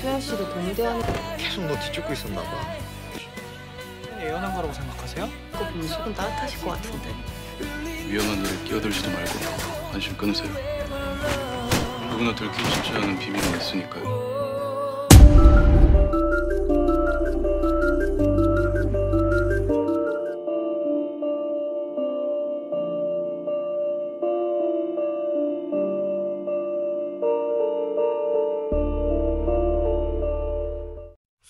수현 씨도 동대하는 계속 너 뒤쫓고 있었나 봐. 예언한 거라고 생각하세요? 거 보면 속은 따뜻하실 것 같은데. 위험한 일에 끼어들지도 말고 관심 끊으세요. 누구나 들키기 쉽지 않은 비밀은 있으니까요.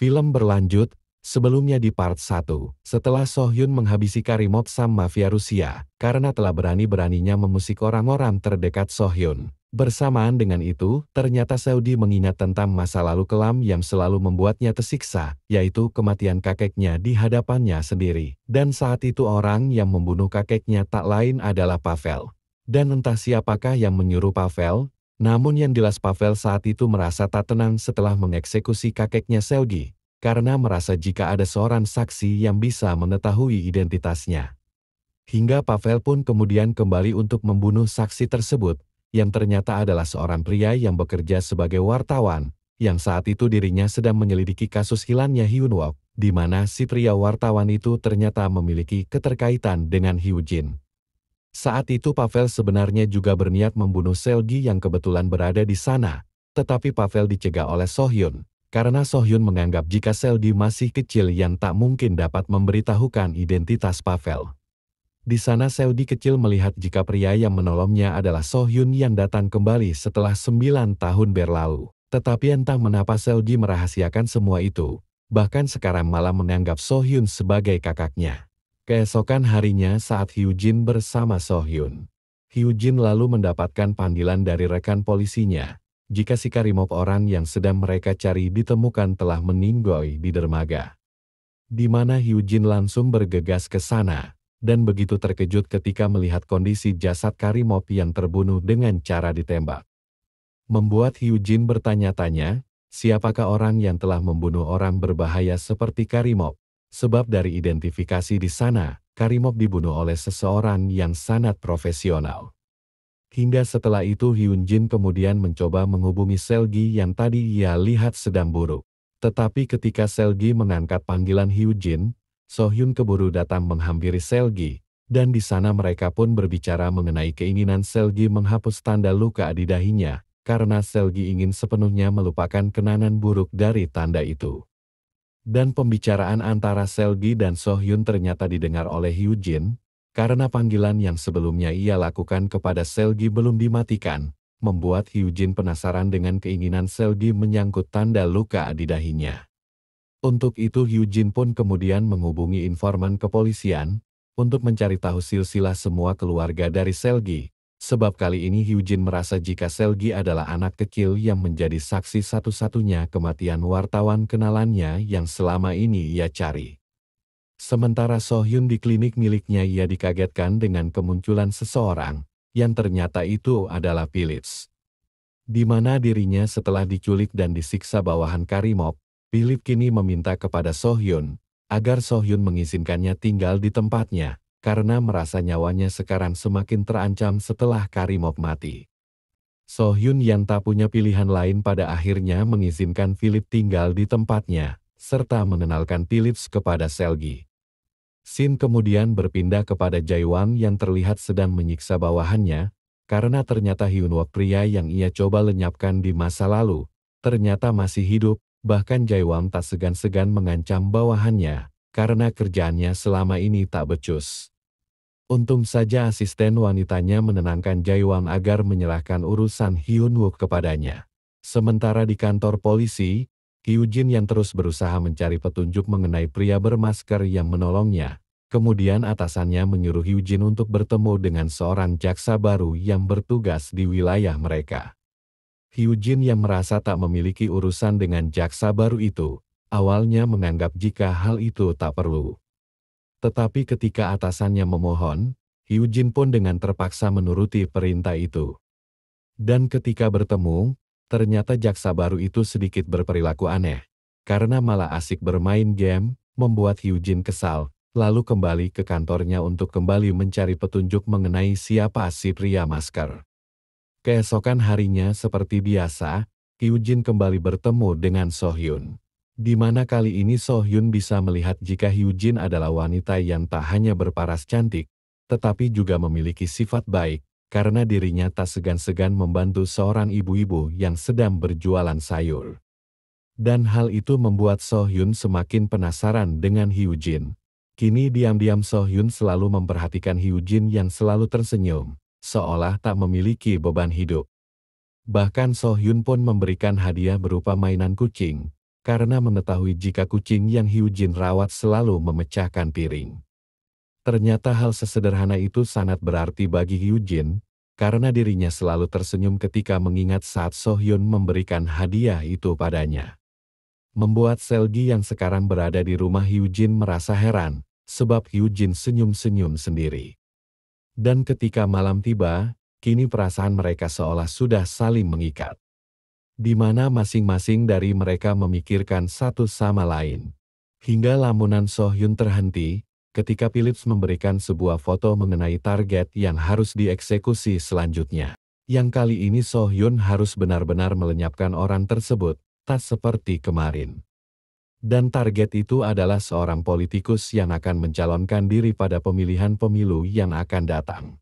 Film berlanjut, sebelumnya di part 1, setelah Sohyun menghabisi Karimov sang mafia Rusia, karena telah berani-beraninya memusik orang-orang terdekat Sohyun. Bersamaan dengan itu, ternyata Saudi mengingat tentang masa lalu kelam yang selalu membuatnya tersiksa, yaitu kematian kakeknya di hadapannya sendiri. Dan saat itu orang yang membunuh kakeknya tak lain adalah Pavel. Dan entah siapakah yang menyuruh Pavel, namun yang jelas Pavel saat itu merasa tak tenang setelah mengeksekusi kakeknya Sergei, karena merasa jika ada seorang saksi yang bisa mengetahui identitasnya. Hingga Pavel pun kemudian kembali untuk membunuh saksi tersebut, yang ternyata adalah seorang pria yang bekerja sebagai wartawan, yang saat itu dirinya sedang menyelidiki kasus hilangnya Hyunwook, di mana si pria wartawan itu ternyata memiliki keterkaitan dengan Hyujin. Saat itu Pavel sebenarnya juga berniat membunuh Sergei yang kebetulan berada di sana, tetapi Pavel dicegah oleh Sohyun, karena Sohyun menganggap jika Sergei masih kecil yang tak mungkin dapat memberitahukan identitas Pavel. Di sana Sergei kecil melihat jika pria yang menolongnya adalah Sohyun yang datang kembali setelah 9 tahun berlalu. Tetapi entah mengapa Sergei merahasiakan semua itu, bahkan sekarang malah menganggap Sohyun sebagai kakaknya. Keesokan harinya saat Hyujin bersama Sohyun, Hyujin lalu mendapatkan panggilan dari rekan polisinya, jika si Karimov orang yang sedang mereka cari ditemukan telah meninggal di dermaga. Di mana Hyujin langsung bergegas ke sana, dan begitu terkejut ketika melihat kondisi jasad Karimov yang terbunuh dengan cara ditembak. Membuat Hyujin bertanya-tanya, siapakah orang yang telah membunuh orang berbahaya seperti Karimov? Sebab dari identifikasi di sana, Karimov dibunuh oleh seseorang yang sangat profesional. Hingga setelah itu Hyunjin kemudian mencoba menghubungi Sergei yang tadi ia lihat sedang buruk. Tetapi ketika Sergei mengangkat panggilan Hyunjin, Sohyun keburu datang menghampiri Sergei, dan di sana mereka pun berbicara mengenai keinginan Sergei menghapus tanda luka di dahinya, karena Sergei ingin sepenuhnya melupakan kenangan buruk dari tanda itu. Dan pembicaraan antara Sergei dan Sohyun ternyata didengar oleh Hyunjin, karena panggilan yang sebelumnya ia lakukan kepada Sergei belum dimatikan, membuat Hyunjin penasaran dengan keinginan Sergei menyangkut tanda luka di dahinya. Untuk itu Hyunjin pun kemudian menghubungi informan kepolisian, untuk mencari tahu silsilah semua keluarga dari Sergei. Sebab kali ini Hyunjin merasa jika Sergei adalah anak kecil yang menjadi saksi satu-satunya kematian wartawan kenalannya yang selama ini ia cari. Sementara Sohyun di klinik miliknya ia dikagetkan dengan kemunculan seseorang, yang ternyata itu adalah Philips. Di mana dirinya setelah diculik dan disiksa bawahan Karimov, Philip kini meminta kepada Sohyun, agar Sohyun mengizinkannya tinggal di tempatnya, karena merasa nyawanya sekarang semakin terancam setelah Karimov mati. Sohyun yang tak punya pilihan lain pada akhirnya mengizinkan Philip tinggal di tempatnya, serta mengenalkan Philips kepada Sergei. Scene kemudian berpindah kepada Jaewon yang terlihat sedang menyiksa bawahannya, karena ternyata Hyunwook pria yang ia coba lenyapkan di masa lalu, ternyata masih hidup, bahkan Jaewon tak segan-segan mengancam bawahannya, karena kerjaannya selama ini tak becus. Untung saja asisten wanitanya menenangkan Jaewon agar menyerahkan urusan Hyunwook kepadanya. Sementara di kantor polisi, Hyunjin yang terus berusaha mencari petunjuk mengenai pria bermasker yang menolongnya. Kemudian atasannya menyuruh Hyunjin untuk bertemu dengan seorang jaksa baru yang bertugas di wilayah mereka. Hyunjin yang merasa tak memiliki urusan dengan jaksa baru itu, awalnya menganggap jika hal itu tak perlu. Tetapi ketika atasannya memohon, Hyunjin pun dengan terpaksa menuruti perintah itu. Dan ketika bertemu, ternyata jaksa baru itu sedikit berperilaku aneh, karena malah asik bermain game, membuat Hyunjin kesal, lalu kembali ke kantornya untuk kembali mencari petunjuk mengenai siapa si pria masker. Keesokan harinya seperti biasa, Hyujin kembali bertemu dengan Sohyun. Di mana kali ini Sohyun bisa melihat jika Hyujin adalah wanita yang tak hanya berparas cantik, tetapi juga memiliki sifat baik, karena dirinya tak segan-segan membantu seorang ibu-ibu yang sedang berjualan sayur. Dan hal itu membuat Sohyun semakin penasaran dengan Hyujin. Kini diam-diam Sohyun selalu memperhatikan Hyujin yang selalu tersenyum, seolah tak memiliki beban hidup. Bahkan Sohyun pun memberikan hadiah berupa mainan kucing, karena mengetahui jika kucing yang Hyujin rawat selalu memecahkan piring. Ternyata hal sesederhana itu sangat berarti bagi Hyujin, karena dirinya selalu tersenyum ketika mengingat saat Sohyun memberikan hadiah itu padanya. Membuat Selgi yang sekarang berada di rumah Hyujin merasa heran, sebab Hyujin senyum-senyum sendiri. Dan ketika malam tiba, kini perasaan mereka seolah sudah saling mengikat. Di mana masing-masing dari mereka memikirkan satu sama lain. Hingga lamunan Sohyun terhenti, ketika Philips memberikan sebuah foto mengenai target yang harus dieksekusi selanjutnya. Yang kali ini Sohyun harus benar-benar melenyapkan orang tersebut, tak seperti kemarin. Dan target itu adalah seorang politikus yang akan mencalonkan diri pada pemilihan pemilu yang akan datang.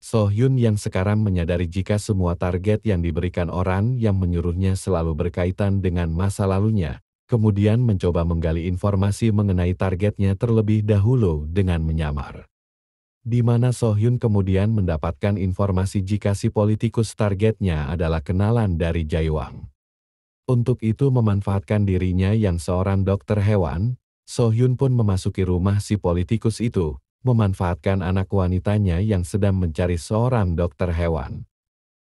Sohyun yang sekarang menyadari jika semua target yang diberikan orang yang menyuruhnya selalu berkaitan dengan masa lalunya, kemudian mencoba menggali informasi mengenai targetnya terlebih dahulu dengan menyamar. Di mana Sohyun kemudian mendapatkan informasi jika si politikus targetnya adalah kenalan dari Jaewang. Untuk itu memanfaatkan dirinya yang seorang dokter hewan, Sohyun pun memasuki rumah si politikus itu, memanfaatkan anak wanitanya yang sedang mencari seorang dokter hewan.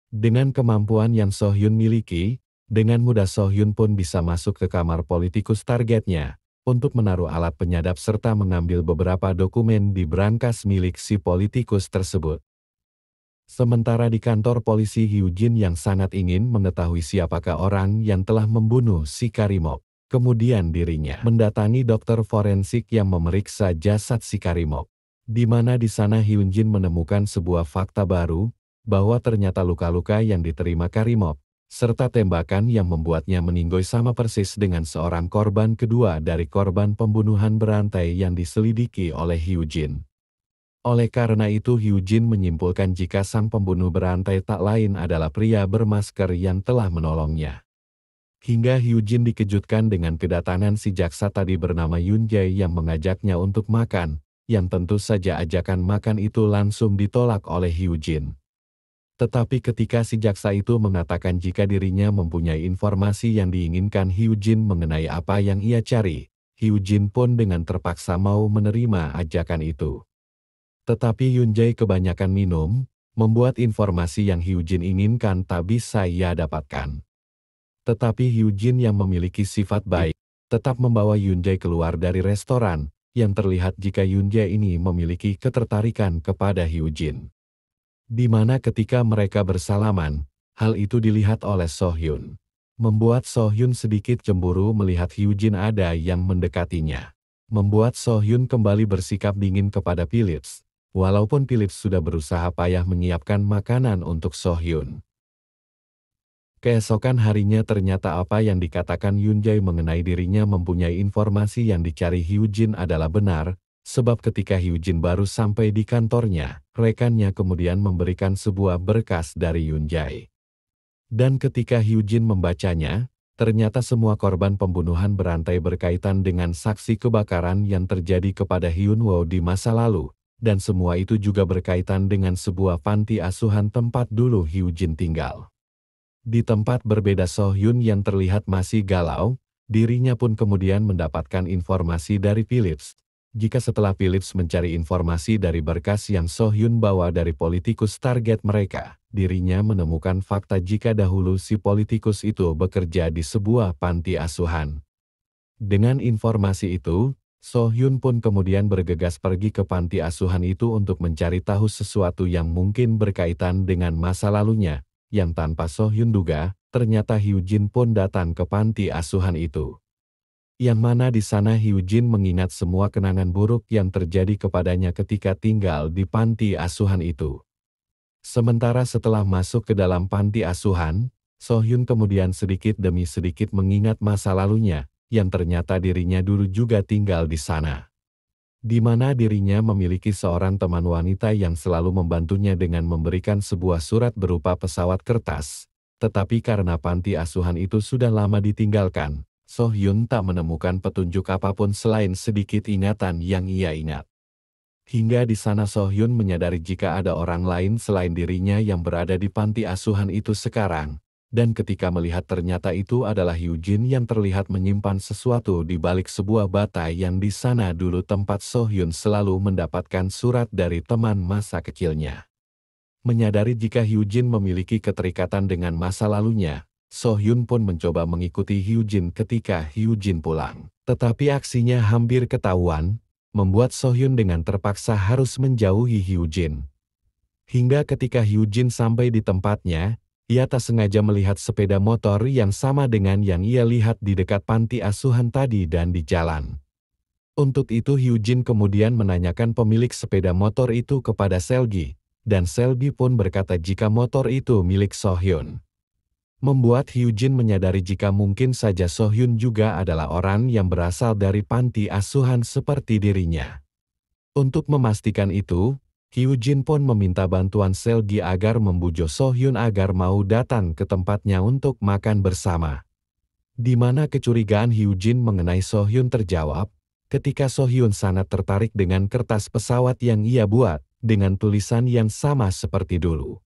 Dengan kemampuan yang Sohyun miliki, dengan mudah Sohyun pun bisa masuk ke kamar politikus targetnya, untuk menaruh alat penyadap serta mengambil beberapa dokumen di brankas milik si politikus tersebut. Sementara di kantor polisi Hyujin yang sangat ingin mengetahui siapakah orang yang telah membunuh si Karimov. Kemudian dirinya mendatangi dokter forensik yang memeriksa jasad si Karimov. Di mana di sana Hyujin menemukan sebuah fakta baru, bahwa ternyata luka-luka yang diterima Karimov, serta tembakan yang membuatnya meninggoy sama persis dengan seorang korban kedua dari korban pembunuhan berantai yang diselidiki oleh Hyujin. Oleh karena itu Hyujin menyimpulkan jika sang pembunuh berantai tak lain adalah pria bermasker yang telah menolongnya. Hingga Hyujin dikejutkan dengan kedatangan si jaksa tadi bernama Yunjae yang mengajaknya untuk makan, yang tentu saja ajakan makan itu langsung ditolak oleh Hyujin. Tetapi ketika si jaksa itu mengatakan jika dirinya mempunyai informasi yang diinginkan Hyujin mengenai apa yang ia cari, Hyujin pun dengan terpaksa mau menerima ajakan itu. Tetapi Yunjae kebanyakan minum, membuat informasi yang Hyujin inginkan tak bisa ia dapatkan. Tetapi Hyujin yang memiliki sifat baik, tetap membawa Yunjae keluar dari restoran, yang terlihat jika Yunjae ini memiliki ketertarikan kepada Hyujin. Di mana ketika mereka bersalaman, hal itu dilihat oleh Sohyun. Membuat Sohyun sedikit cemburu melihat Hyujin ada yang mendekatinya. Membuat Sohyun kembali bersikap dingin kepada Philips. Walaupun Philips sudah berusaha payah menyiapkan makanan untuk Sohyun. Keesokan harinya ternyata apa yang dikatakan Yunjae mengenai dirinya mempunyai informasi yang dicari Hyujin adalah benar, sebab ketika Hyujin baru sampai di kantornya, rekannya kemudian memberikan sebuah berkas dari Yunjae. Dan ketika Hyujin membacanya, ternyata semua korban pembunuhan berantai berkaitan dengan saksi kebakaran yang terjadi kepada Hyunwoo di masa lalu. Dan semua itu juga berkaitan dengan sebuah panti asuhan tempat dulu Hyujin tinggal. Di tempat berbeda Sohyun yang terlihat masih galau, dirinya pun kemudian mendapatkan informasi dari Philips. Jika setelah Philips mencari informasi dari berkas yang Sohyun bawa dari politikus target mereka, dirinya menemukan fakta jika dahulu si politikus itu bekerja di sebuah panti asuhan. Dengan informasi itu, Sohyun pun kemudian bergegas pergi ke panti asuhan itu untuk mencari tahu sesuatu yang mungkin berkaitan dengan masa lalunya, yang tanpa Sohyun duga, ternyata Hyujin pun datang ke panti asuhan itu. Yang mana di sana Hyujin mengingat semua kenangan buruk yang terjadi kepadanya ketika tinggal di panti asuhan itu. Sementara setelah masuk ke dalam panti asuhan, Sohyun kemudian sedikit demi sedikit mengingat masa lalunya, yang ternyata dirinya dulu juga tinggal di sana. Di mana dirinya memiliki seorang teman wanita yang selalu membantunya dengan memberikan sebuah surat berupa pesawat kertas. Tetapi karena panti asuhan itu sudah lama ditinggalkan, Sohyun tak menemukan petunjuk apapun selain sedikit ingatan yang ia ingat. Hingga di sana Sohyun menyadari jika ada orang lain selain dirinya yang berada di panti asuhan itu sekarang. Dan ketika melihat ternyata itu adalah Hyujin yang terlihat menyimpan sesuatu di balik sebuah bata yang di sana dulu tempat Sohyun selalu mendapatkan surat dari teman masa kecilnya. Menyadari jika Hyujin memiliki keterikatan dengan masa lalunya, Sohyun pun mencoba mengikuti Hyujin ketika Hyujin pulang. Tetapi aksinya hampir ketahuan, membuat Sohyun dengan terpaksa harus menjauhi Hyujin. Hingga ketika Hyujin sampai di tempatnya, ia tak sengaja melihat sepeda motor yang sama dengan yang ia lihat di dekat panti asuhan tadi dan di jalan. Untuk itu Hyujin kemudian menanyakan pemilik sepeda motor itu kepada Selgi, dan Selgi pun berkata jika motor itu milik Sohyun. Membuat Hyujin menyadari jika mungkin saja Sohyun juga adalah orang yang berasal dari panti asuhan seperti dirinya. Untuk memastikan itu, Hyujin pun meminta bantuan Selgi agar membujuk Sohyun agar mau datang ke tempatnya untuk makan bersama. Di mana kecurigaan Hyujin mengenai Sohyun terjawab, ketika Sohyun sangat tertarik dengan kertas pesawat yang ia buat, dengan tulisan yang sama seperti dulu.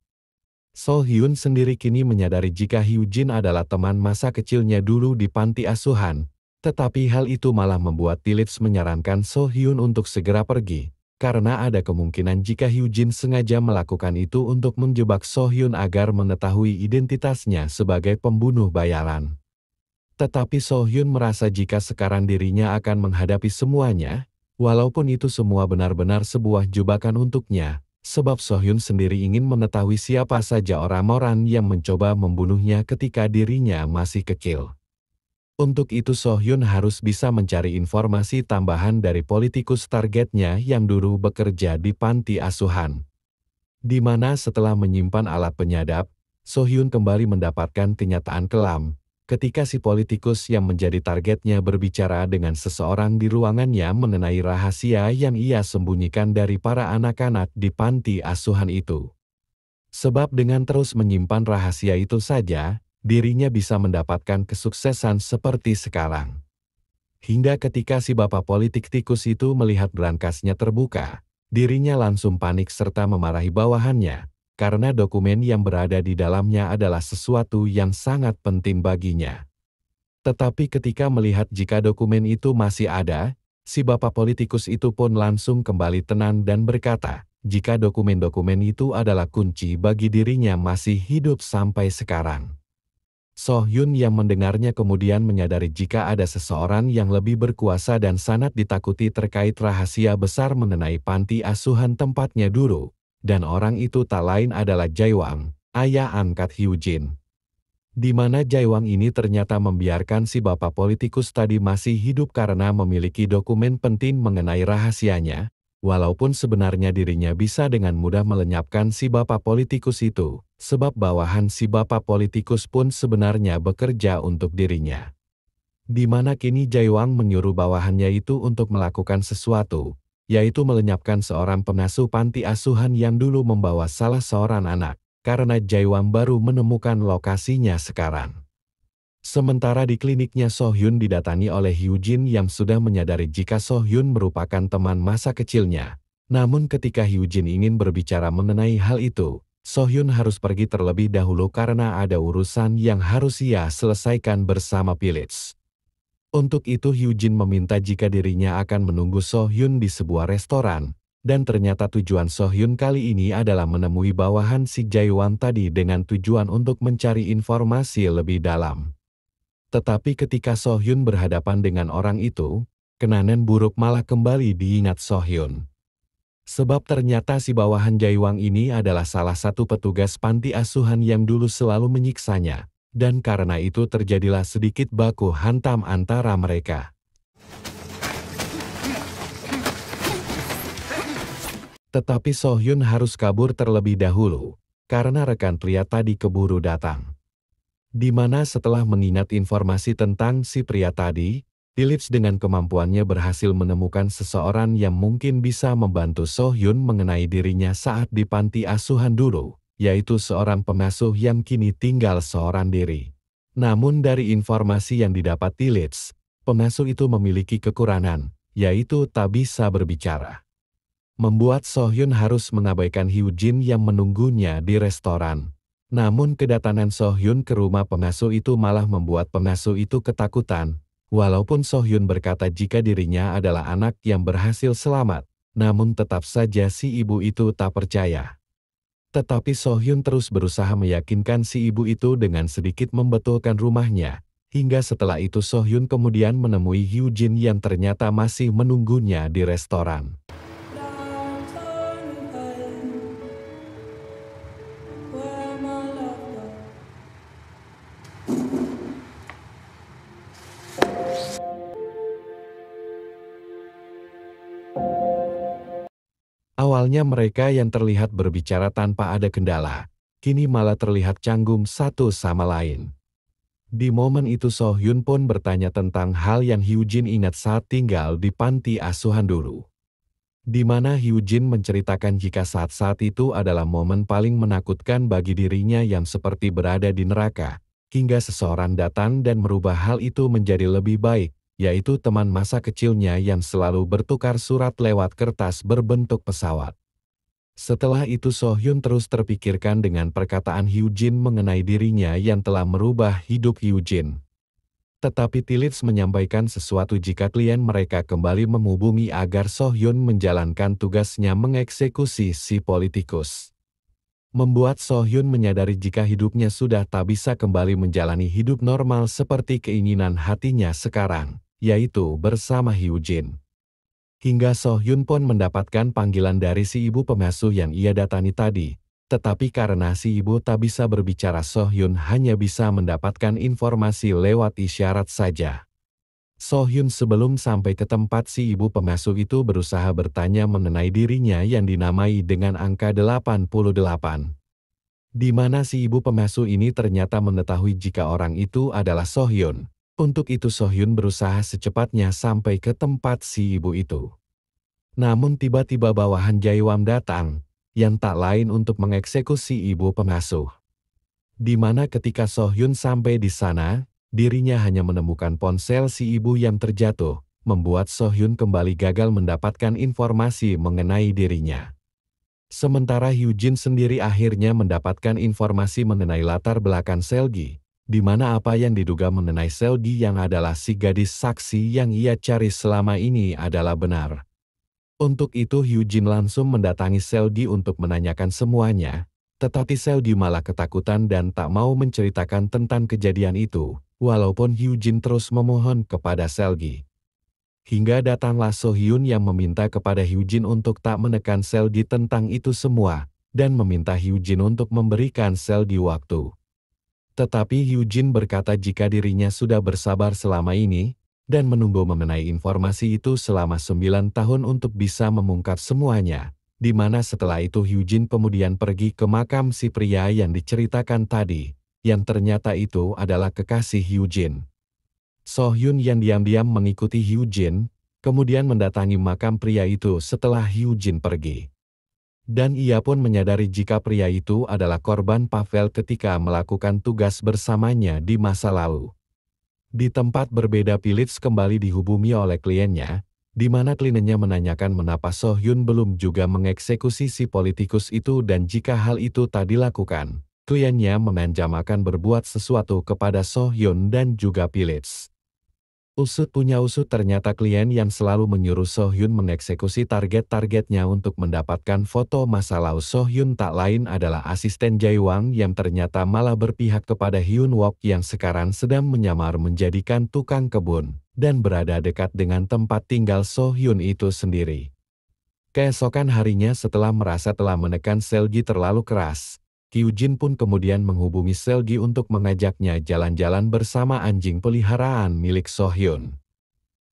Sohyun sendiri kini menyadari jika Hyujin adalah teman masa kecilnya dulu di panti asuhan, tetapi hal itu malah membuat Philips menyarankan Sohyun untuk segera pergi. Karena ada kemungkinan jika Hyujin sengaja melakukan itu untuk menjebak Sohyun agar mengetahui identitasnya sebagai pembunuh bayaran. Tetapi Sohyun merasa jika sekarang dirinya akan menghadapi semuanya, walaupun itu semua benar-benar sebuah jebakan untuknya, sebab Sohyun sendiri ingin mengetahui siapa saja orang-orang yang mencoba membunuhnya ketika dirinya masih kecil. Untuk itu Sohyun harus bisa mencari informasi tambahan dari politikus targetnya yang dulu bekerja di panti asuhan. Di mana setelah menyimpan alat penyadap, Sohyun kembali mendapatkan kenyataan kelam, ketika si politikus yang menjadi targetnya berbicara dengan seseorang di ruangannya mengenai rahasia yang ia sembunyikan dari para anak-anak di panti asuhan itu. Sebab dengan terus menyimpan rahasia itu saja, dirinya bisa mendapatkan kesuksesan seperti sekarang. Hingga ketika si bapak politik tikus itu melihat berangkasnya terbuka, dirinya langsung panik serta memarahi bawahannya, karena dokumen yang berada di dalamnya adalah sesuatu yang sangat penting baginya. Tetapi ketika melihat jika dokumen itu masih ada, si bapak politikus itu pun langsung kembali tenang dan berkata, jika dokumen-dokumen itu adalah kunci bagi dirinya masih hidup sampai sekarang. Sohyun yang mendengarnya kemudian menyadari jika ada seseorang yang lebih berkuasa dan sangat ditakuti terkait rahasia besar mengenai panti asuhan tempatnya dulu, dan orang itu tak lain adalah Jaewang, ayah angkat Hyujin. Di mana Jaewang ini ternyata membiarkan si bapak politikus tadi masih hidup karena memiliki dokumen penting mengenai rahasianya, walaupun sebenarnya dirinya bisa dengan mudah melenyapkan si bapak politikus itu. Sebab bawahan si bapak politikus pun sebenarnya bekerja untuk dirinya. Di mana kini Jaewang menyuruh bawahannya itu untuk melakukan sesuatu, yaitu melenyapkan seorang pengasuh panti asuhan yang dulu membawa salah seorang anak, karena Jaewang baru menemukan lokasinya sekarang. Sementara di kliniknya Sohyun didatangi oleh Hyujin yang sudah menyadari jika Sohyun merupakan teman masa kecilnya. Namun ketika Hyujin ingin berbicara mengenai hal itu, Sohyun harus pergi terlebih dahulu karena ada urusan yang harus ia selesaikan bersama Philips. Untuk itu Hyujin meminta jika dirinya akan menunggu Sohyun di sebuah restoran, dan ternyata tujuan Sohyun kali ini adalah menemui bawahan si Jaewang tadi dengan tujuan untuk mencari informasi lebih dalam. Tetapi ketika Sohyun berhadapan dengan orang itu, kenangan buruk malah kembali diingat Sohyun. Sebab ternyata si bawahan Jaewang ini adalah salah satu petugas panti asuhan yang dulu selalu menyiksanya, dan karena itu terjadilah sedikit baku hantam antara mereka. Tetapi Sohyun harus kabur terlebih dahulu, karena rekan pria tadi keburu datang. Di mana setelah mengingat informasi tentang si pria tadi, Phillips dengan kemampuannya berhasil menemukan seseorang yang mungkin bisa membantu So-hyun mengenai dirinya saat di panti asuhan dulu, yaitu seorang pengasuh yang kini tinggal seorang diri. Namun dari informasi yang didapat Phillips, pengasuh itu memiliki kekurangan, yaitu tak bisa berbicara. Membuat So-hyun harus mengabaikan Hyun yang menunggunya di restoran. Namun kedatangan So-hyun ke rumah pengasuh itu malah membuat pengasuh itu ketakutan. Walaupun So-hyun berkata jika dirinya adalah anak yang berhasil selamat, namun tetap saja si ibu itu tak percaya. Tetapi So-hyun terus berusaha meyakinkan si ibu itu dengan sedikit membetulkan rumahnya. Hingga setelah itu So-hyun kemudian menemui Hyun yang ternyata masih menunggunya di restoran. Awalnya mereka yang terlihat berbicara tanpa ada kendala, kini malah terlihat canggung satu sama lain. Di momen itu So-hyun pun bertanya tentang hal yang Hyun ingat saat tinggal di panti asuhan dulu. Di mana Hyun menceritakan jika saat-saat itu adalah momen paling menakutkan bagi dirinya yang seperti berada di neraka, hingga seseorang datang dan merubah hal itu menjadi lebih baik, yaitu teman masa kecilnya yang selalu bertukar surat lewat kertas berbentuk pesawat. Setelah itu So-hyun terus terpikirkan dengan perkataan Hyun mengenai dirinya yang telah merubah hidup Hyun. Tetapi Phillips menyampaikan sesuatu jika klien mereka kembali menghubungi agar So-hyun menjalankan tugasnya mengeksekusi si politikus. Membuat So-hyun menyadari jika hidupnya sudah tak bisa kembali menjalani hidup normal seperti keinginan hatinya sekarang, yaitu bersama Hyun. Hingga So-hyun pun mendapatkan panggilan dari si ibu pengasuh yang ia datangi tadi. Tetapi karena si ibu tak bisa berbicara, So-hyun hanya bisa mendapatkan informasi lewat isyarat saja. So-hyun sebelum sampai ke tempat si ibu pengasuh itu berusaha bertanya mengenai dirinya yang dinamai dengan angka 88. Di mana si ibu pengasuh ini ternyata mengetahui jika orang itu adalah So-hyun. Untuk itu So-hyun berusaha secepatnya sampai ke tempat si ibu itu. Namun tiba-tiba bawahan Jaewam datang, yang tak lain untuk mengeksekusi ibu pengasuh. Di mana ketika So-hyun sampai di sana, dirinya hanya menemukan ponsel si ibu yang terjatuh, membuat So-hyun kembali gagal mendapatkan informasi mengenai dirinya. Sementara Hyun sendiri akhirnya mendapatkan informasi mengenai latar belakang Seolgi, di mana apa yang diduga mengenai Seolgi yang adalah si gadis saksi yang ia cari selama ini adalah benar. Untuk itu Hyun langsung mendatangi Seolgi untuk menanyakan semuanya, tetapi Seolgi malah ketakutan dan tak mau menceritakan tentang kejadian itu, walaupun Hyun terus memohon kepada Seolgi. Hingga datanglah So-hyun yang meminta kepada Hyun untuk tak menekan Seolgi tentang itu semua, dan meminta Hyun untuk memberikan Seolgi waktu. Tetapi Hyun berkata jika dirinya sudah bersabar selama ini, dan menunggu mengenai informasi itu selama 9 tahun untuk bisa mengungkap semuanya, di mana setelah itu Hyun kemudian pergi ke makam si pria yang diceritakan tadi, yang ternyata itu adalah kekasih Hyun. So-hyun yang diam-diam mengikuti Hyun, kemudian mendatangi makam pria itu setelah Hyun pergi. Dan ia pun menyadari jika pria itu adalah korban Pavel ketika melakukan tugas bersamanya di masa lalu. Di tempat berbeda Phillips kembali dihubungi oleh kliennya, di mana kliennya menanyakan mengapa So-hyun belum juga mengeksekusi si politikus itu dan jika hal itu tak dilakukan, kliennya mengancam akan berbuat sesuatu kepada So-hyun dan juga Phillips. Usut punya usut ternyata klien yang selalu menyuruh So-hyun mengeksekusi target-targetnya untuk mendapatkan foto masa lalu So-hyun tak lain adalah asisten Jaewang yang ternyata malah berpihak kepada Hyun-wook yang sekarang sedang menyamar menjadikan tukang kebun, dan berada dekat dengan tempat tinggal So-hyun itu sendiri. Keesokan harinya setelah merasa telah menekan Seolgi terlalu keras, Hyun pun kemudian menghubungi Seolgi untuk mengajaknya jalan-jalan bersama anjing peliharaan milik So-hyun.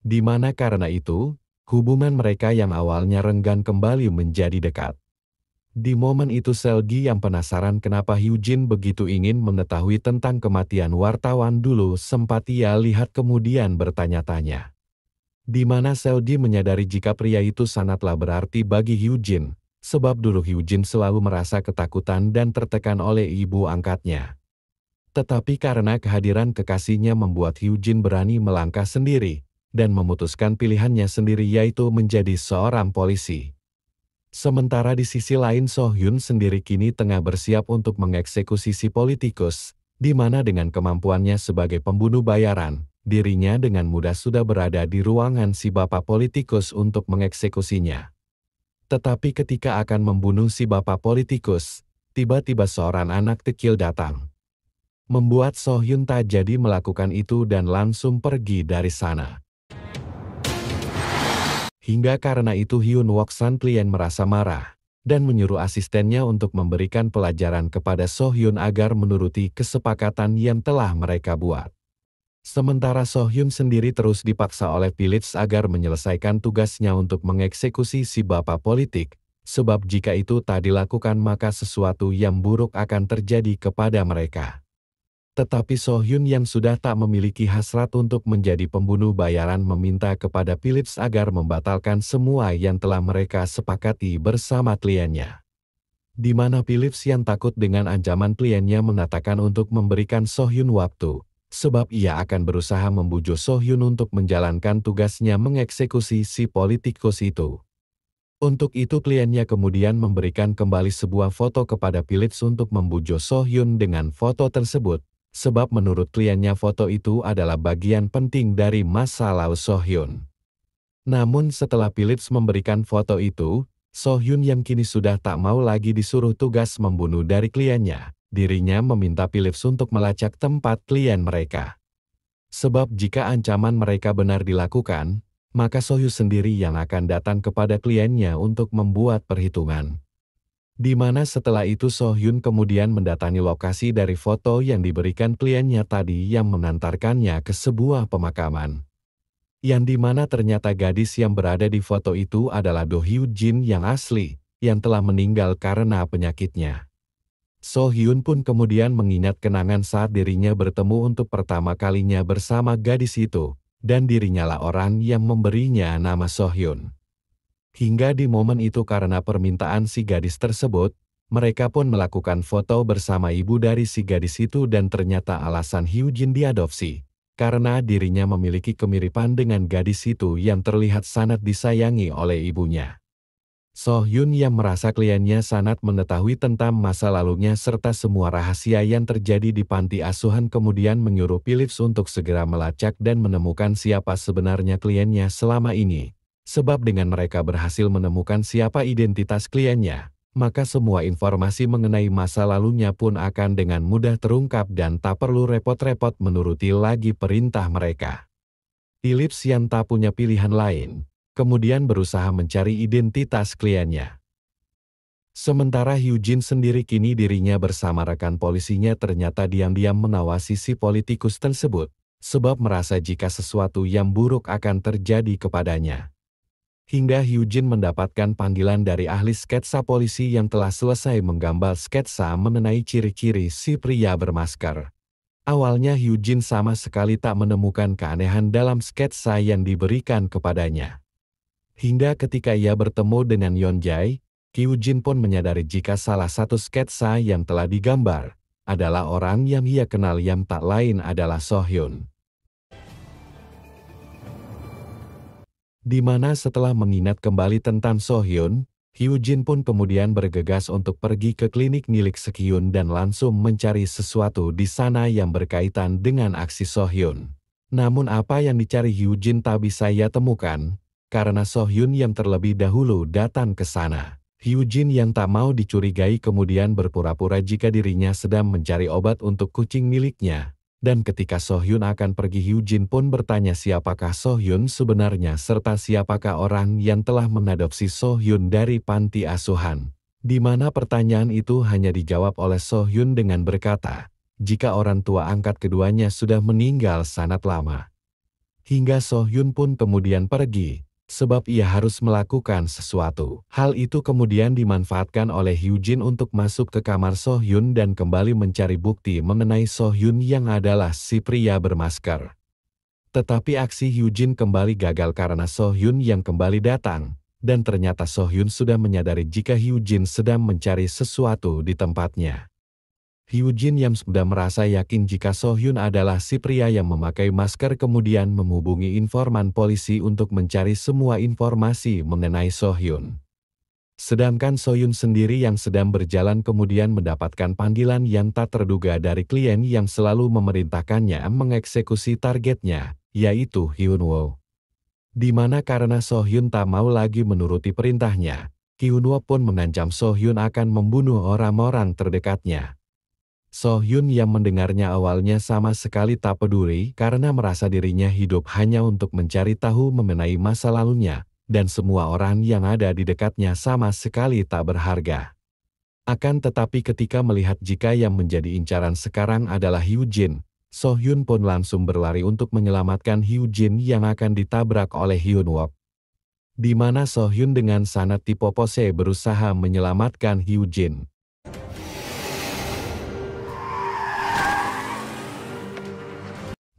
Di mana karena itu, hubungan mereka yang awalnya renggang kembali menjadi dekat. Di momen itu Selgi yang penasaran kenapa Hyujin begitu ingin mengetahui tentang kematian wartawan dulu sempat ia lihat kemudian bertanya-tanya. Di mana Selgi menyadari jika pria itu sangatlah berarti bagi Hyujin, sebab dulu Hyujin selalu merasa ketakutan dan tertekan oleh ibu angkatnya. Tetapi karena kehadiran kekasihnya membuat Hyujin berani melangkah sendiri, dan memutuskan pilihannya sendiri yaitu menjadi seorang polisi. Sementara di sisi lain Sohyun sendiri kini tengah bersiap untuk mengeksekusi si politikus, di mana dengan kemampuannya sebagai pembunuh bayaran, dirinya dengan mudah sudah berada di ruangan si bapak politikus untuk mengeksekusinya. Tetapi ketika akan membunuh si bapak politikus, tiba-tiba seorang anak kecil datang. Membuat Sohyun tak jadi melakukan itu dan langsung pergi dari sana. Hingga karena itu Hyun Wok-san klien merasa marah, dan menyuruh asistennya untuk memberikan pelajaran kepada Sohyun agar menuruti kesepakatan yang telah mereka buat. Sementara Sohyun sendiri terus dipaksa oleh Philips agar menyelesaikan tugasnya untuk mengeksekusi si bapak politik, sebab jika itu tak dilakukan maka sesuatu yang buruk akan terjadi kepada mereka. Tetapi Sohyun yang sudah tak memiliki hasrat untuk menjadi pembunuh bayaran meminta kepada Philips agar membatalkan semua yang telah mereka sepakati bersama kliennya. Di mana Philips yang takut dengan ancaman kliennya mengatakan untuk memberikan Sohyun waktu, sebab ia akan berusaha membujuk Sohyun untuk menjalankan tugasnya mengeksekusi si politikus itu. Untuk itu kliennya kemudian memberikan kembali sebuah foto kepada Philips untuk membujuk Sohyun dengan foto tersebut. Sebab menurut kliennya foto itu adalah bagian penting dari masa lalu Sohyun. Namun setelah Philips memberikan foto itu, Sohyun yang kini sudah tak mau lagi disuruh tugas membunuh dari kliennya, dirinya meminta Philips untuk melacak tempat klien mereka. Sebab jika ancaman mereka benar dilakukan, maka Sohyun sendiri yang akan datang kepada kliennya untuk membuat perhitungan. Di mana setelah itu Sohyun kemudian mendatangi lokasi dari foto yang diberikan kliennya tadi yang mengantarkannya ke sebuah pemakaman. Yang di mana ternyata gadis yang berada di foto itu adalah Do Hyujin yang asli, yang telah meninggal karena penyakitnya. Sohyun pun kemudian mengingat kenangan saat dirinya bertemu untuk pertama kalinya bersama gadis itu, dan dirinya lah orang yang memberinya nama Sohyun. Hingga di momen itu karena permintaan si gadis tersebut, mereka pun melakukan foto bersama ibu dari si gadis itu dan ternyata alasan Hyujin diadopsi, karena dirinya memiliki kemiripan dengan gadis itu yang terlihat sangat disayangi oleh ibunya. Sohyun yang merasa kliennya sangat mengetahui tentang masa lalunya serta semua rahasia yang terjadi di panti asuhan kemudian menyuruh Philips untuk segera melacak dan menemukan siapa sebenarnya kliennya selama ini. Sebab dengan mereka berhasil menemukan siapa identitas kliennya, maka semua informasi mengenai masa lalunya pun akan dengan mudah terungkap dan tak perlu repot-repot menuruti lagi perintah mereka. Philips yang tak punya pilihan lain, kemudian berusaha mencari identitas kliennya. Sementara Hyujin sendiri kini dirinya bersama rekan polisinya ternyata diam-diam mengawasi si politikus tersebut, sebab merasa jika sesuatu yang buruk akan terjadi kepadanya. Hingga Hyujin mendapatkan panggilan dari ahli sketsa polisi yang telah selesai menggambar sketsa mengenai ciri-ciri si pria bermasker. Awalnya Hyujin sama sekali tak menemukan keanehan dalam sketsa yang diberikan kepadanya. Hingga ketika ia bertemu dengan Yeonjae, Hyujin pun menyadari jika salah satu sketsa yang telah digambar adalah orang yang ia kenal yang tak lain adalah Sohyun. Di mana setelah mengingat kembali tentang Sohyun, Hyujin pun kemudian bergegas untuk pergi ke klinik milik Sekyun dan langsung mencari sesuatu di sana yang berkaitan dengan aksi Sohyun. Namun apa yang dicari Hyujin tak bisa ia temukan, karena Sohyun yang terlebih dahulu datang ke sana. Hyujin yang tak mau dicurigai kemudian berpura-pura jika dirinya sedang mencari obat untuk kucing miliknya. Dan ketika Sohyun akan pergi Hyujin pun bertanya siapakah Sohyun sebenarnya serta siapakah orang yang telah mengadopsi Sohyun dari panti asuhan. Di mana pertanyaan itu hanya dijawab oleh Sohyun dengan berkata, jika orang tua angkat keduanya sudah meninggal sangat lama. Hingga Sohyun pun kemudian pergi, sebab ia harus melakukan sesuatu. Hal itu kemudian dimanfaatkan oleh Hyujin untuk masuk ke kamar Sohyun dan kembali mencari bukti mengenai Sohyun yang adalah si pria bermasker. Tetapi aksi Hyujin kembali gagal karena Sohyun yang kembali datang, dan ternyata Sohyun sudah menyadari jika Hyujin sedang mencari sesuatu di tempatnya. Hyujin yang sudah merasa yakin jika Sohyun adalah si pria yang memakai masker kemudian menghubungi informan polisi untuk mencari semua informasi mengenai Sohyun. Sedangkan Sohyun sendiri yang sedang berjalan kemudian mendapatkan panggilan yang tak terduga dari klien yang selalu memerintahkannya mengeksekusi targetnya, yaitu Hyunwoo. Di mana karena Sohyun tak mau lagi menuruti perintahnya, Hyunwoo pun mengancam Sohyun akan membunuh orang-orang terdekatnya. Sohyun yang mendengarnya awalnya sama sekali tak peduli karena merasa dirinya hidup hanya untuk mencari tahu mengenai masa lalunya, dan semua orang yang ada di dekatnya sama sekali tak berharga. Akan tetapi ketika melihat jika yang menjadi incaran sekarang adalah Hyujin, Sohyun pun langsung berlari untuk menyelamatkan Hyujin yang akan ditabrak oleh Hyunwook. Di mana Sohyun dengan sangat tipopose berusaha menyelamatkan Hyujin.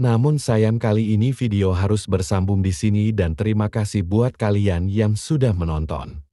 Namun sayang kali ini video harus bersambung di sini dan terima kasih buat kalian yang sudah menonton.